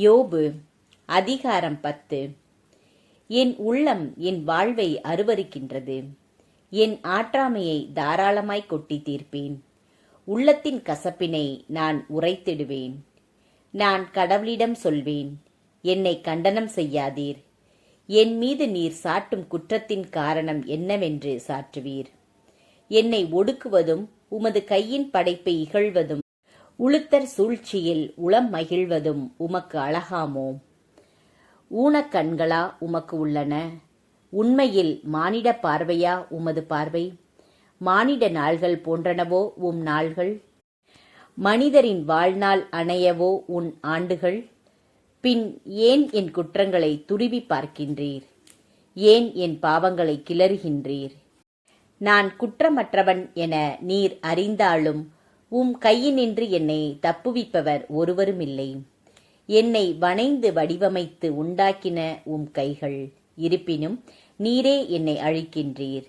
யோபு அதிகாரம் 10. என் உள்ளம் என் வாழ்வை அருவருக்கின்றது. என் ஆற்றாமையை தாராளமாய் கொட்டி தீர்ப்பேன். உள்ளத்தின் கசப்பினை நான் உரைத்திடுவேன். நான் கடவுளிடம் சொல்வேன், என்னை கண்டனம் செய்யாதீர். என் மீது நீர் சாட்டும் குற்றத்தின் காரணம் என்னவென்று சாற்றுவீர். என்னை ஒடுக்குவதும் உமது கையின் படைப்பை இகழ்வதும் உளுத்தர் சூழ்ச்சியில் உளம் மகிழ்வதும் உமக்கு அழகாமோ? ஊனக்கண்களா உமக்கு உள்ளன? உண்மையில் மானிட பார்வையா உமது பார்வை? மானிட நாள்கள் போன்றனவோ உம் நாள்கள்? மனிதரின் வாழ்நாள் அணையவோ உன் ஆண்டுகள்? பின் ஏன் என் குற்றங்களை துருவி பார்க்கின்றீர்? ஏன் என் பாவங்களை கிளறுகின்றீர்? நான் குற்றமற்றவன் என நீர் அறிந்தாலும் உம் கையினின்று என்னை தப்புவிப்பவர் ஒருவருமில்லை. என்னை வணைந்து வடிவமைத்து உண்டாக்கின உம் கைகள். இருப்பினும் நீரே என்னை அழிக்கின்றீர்.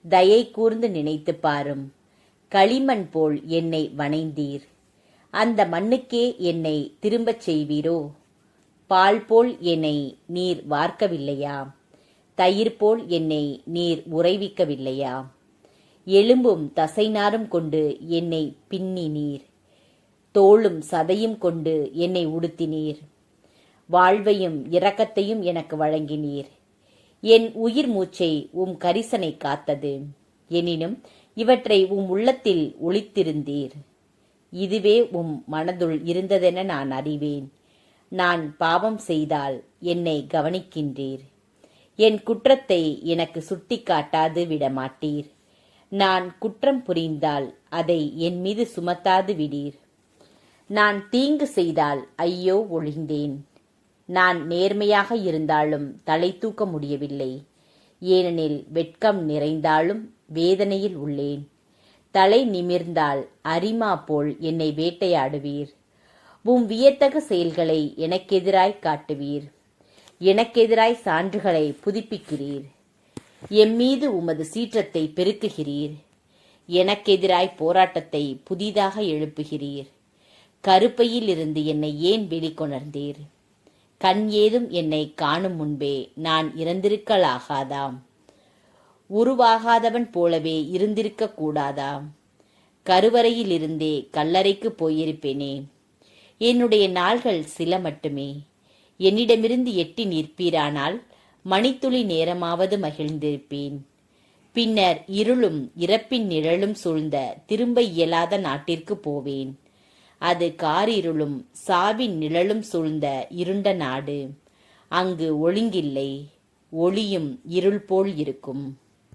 தயை கூர்ந்து நினைத்து பாரும். களிமண் போல் என்னை வணைந்தீர். அந்த மண்ணுக்கே என்னை திரும்பச் செய்வீரோ? பால் போல் என்னை நீர் வார்க்கவில்லையா? தயிர் போல் என்னை நீர் உறைவிக்கவில்லையா? எலும்பும் தசைநாரும் கொண்டு என்னை பின்னினீர். தோளும் சதையும் கொண்டு என்னை உடுத்தினீர். வாழ்வையும் இரக்கத்தையும் எனக்கு வழங்கினீர். என் உயிர் மூச்சை உம் கரிசனை காத்தது. எனினும் இவற்றை உம் உள்ளத்தில் ஒளித்திருந்தீர். இதுவே உம் மனதுள் இருந்ததென நான் அறிவேன். நான் பாவம் செய்தால் என்னை கவனிக்கின்றீர். என் குற்றத்தை எனக்கு சுட்டி காட்டாது விடமாட்டீர். நான் குற்றம் புரிந்தால் அதை என் மீது சுமத்தாது விடீர். நான் தீங்கு செய்தால் ஐயோ ஒழிந்தேன். நான் நேர்மையாக இருந்தாலும் தலை தூக்க முடியவில்லை. ஏனெனில் வெட்கம் நிறைந்தாலும் வேதனையில் உள்ளேன். தலை நிமிர்ந்தால் அரிமா போல் என்னை வேட்டையாடுவீர். உம் வியத்தகு செயல்களை எனக்கெதிராய் காட்டுவீர். எனக்கெதிராய் சான்றுகளை புதுப்பிக்கிறீர். எம்மீது உமது சீற்றத்தை பெருக்குகிறீர். எனக்கெதிராய் போராட்டத்தை புதிதாக எழுப்புகிறீர். கருப்பையில் இருந்து என்னை ஏன் வெளிக்கொணர்ந்தீர்? கண் ஏதும் என்னை காணும் முன்பே நான் இறந்திருக்கலாகாதாம்? உருவாகாதவன் போலவே இருந்திருக்க கூடாதாம்? கருவறையிலிருந்தே கல்லறைக்கு போயிருப்பேனே. என்னுடைய நாள்கள் சில மட்டுமே. என்னிடமிருந்து எட்டி நிற்பீரானால் மணித்துளி நேரமாவது மகிழ்ந்திருப்பேன். பின்னர் இருளும் இறப்பின் நிழலும் சூழ்ந்த திரும்ப இயலாத நாட்டிற்கு போவேன். அது காரிருளும் சாவின் நிழலும் சூழ்ந்த இருண்ட நாடு. அங்கு ஒழுங்கில்லை, ஒளியும் இருள் போல் இருக்கும்.